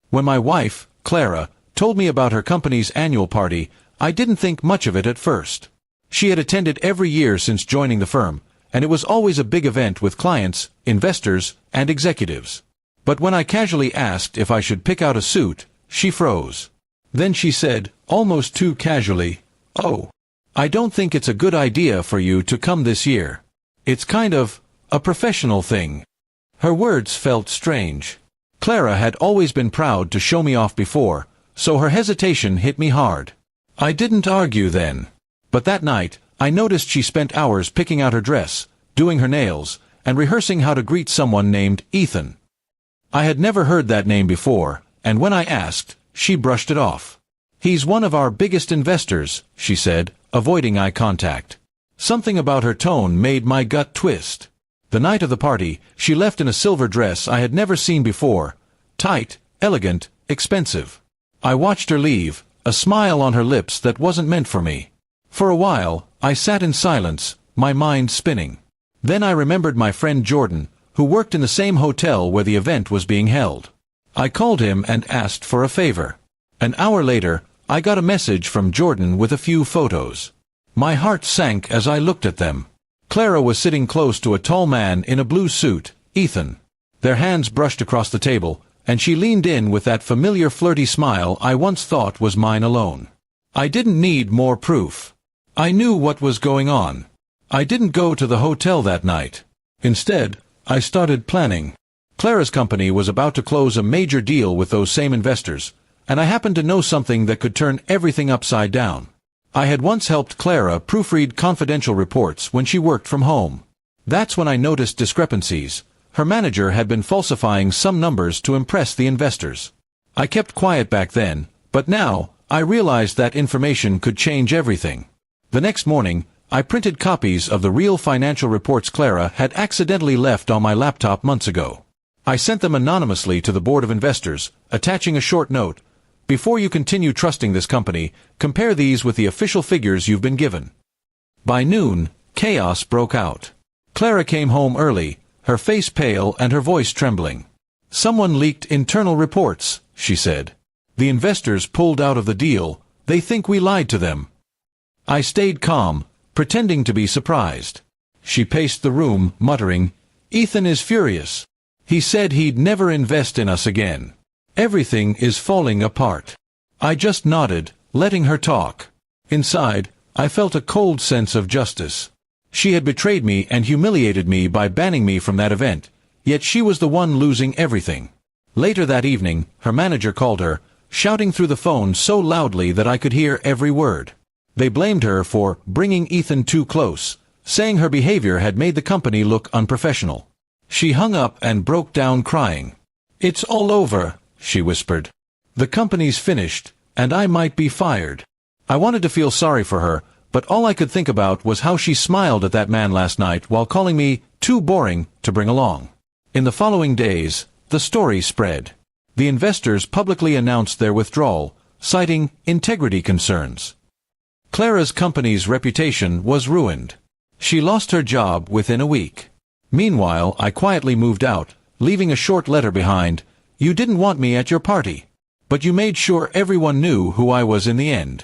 When my wife, Clara, told me about her company's annual party, I didn't think much of it at first. She had attended every year since joining the firm, and it was always a big event with clients, investors, and executives. But when I casually asked if I should pick out a suit, she froze. Then she said, almost too casually, "Oh, I don't think it's a good idea for you to come this year. It's kind of a professional thing." Her words felt strange. Clara had always been proud to show me off before, so her hesitation hit me hard. I didn't argue then. But that night, I noticed she spent hours picking out her dress, doing her nails, and rehearsing how to greet someone named Ethan. I had never heard that name before, and when I asked, she brushed it off. "He's one of our biggest investors," she said, avoiding eye contact. Something about her tone made my gut twist. The night of the party, she left in a silver dress I had never seen before. Tight, elegant, expensive. I watched her leave, a smile on her lips that wasn't meant for me. For a while, I sat in silence, my mind spinning. Then I remembered my friend Jordan, who worked in the same hotel where the event was being held. I called him and asked for a favor. An hour later, I got a message from Jordan with a few photos. My heart sank as I looked at them. Clara was sitting close to a tall man in a blue suit, Ethan. Their hands brushed across the table, and she leaned in with that familiar flirty smile I once thought was mine alone. I didn't need more proof. I knew what was going on. I didn't go to the hotel that night. Instead, I started planning. Clara's company was about to close a major deal with those same investors, and I happened to know something that could turn everything upside down. I had once helped Clara proofread confidential reports when she worked from home. That's when I noticed discrepancies. Her manager had been falsifying some numbers to impress the investors. I kept quiet back then, but now, I realized that information could change everything. The next morning, I printed copies of the real financial reports Clara had accidentally left on my laptop months ago. I sent them anonymously to the board of investors, attaching a short note. "Before you continue trusting this company, compare these with the official figures you've been given." By noon, chaos broke out. Clara came home early, her face pale and her voice trembling. "Someone leaked internal reports," she said. "The investors pulled out of the deal. They think we lied to them." I stayed calm, pretending to be surprised. She paced the room, muttering, "Ethan is furious. He said he'd never invest in us again. Everything is falling apart." I just nodded, letting her talk. Inside, I felt a cold sense of justice. She had betrayed me and humiliated me by banning me from that event, yet she was the one losing everything. Later that evening, her manager called her, shouting through the phone so loudly that I could hear every word. They blamed her for bringing Ethan too close, saying her behavior had made the company look unprofessional. She hung up and broke down crying. "It's all over," she whispered. "The company's finished, and I might be fired." I wanted to feel sorry for her, but all I could think about was how she smiled at that man last night while calling me too boring to bring along. In the following days, the story spread. The investors publicly announced their withdrawal, citing integrity concerns. Clara's company's reputation was ruined. She lost her job within a week. Meanwhile, I quietly moved out, leaving a short letter behind. "You didn't want me at your party, but you made sure everyone knew who I was in the end."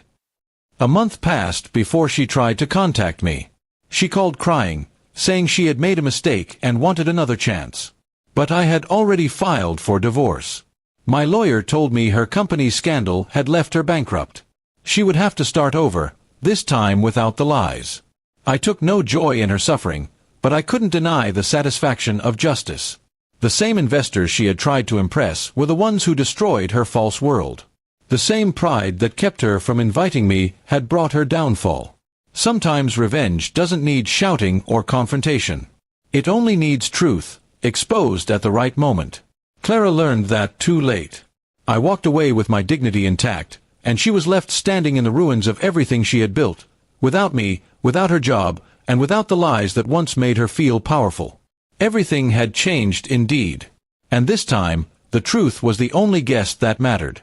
A month passed before she tried to contact me. She called crying, saying she had made a mistake and wanted another chance. But I had already filed for divorce. My lawyer told me her company's scandal had left her bankrupt. She would have to start over, this time without the lies. I took no joy in her suffering, but I couldn't deny the satisfaction of justice. The same investors she had tried to impress were the ones who destroyed her false world. The same pride that kept her from inviting me had brought her downfall. Sometimes revenge doesn't need shouting or confrontation. It only needs truth, exposed at the right moment. Clara learned that too late. I walked away with my dignity intact, and she was left standing in the ruins of everything she had built, without me, without her job, and without the lies that once made her feel powerful. Everything had changed indeed. And this time, the truth was the only guest that mattered.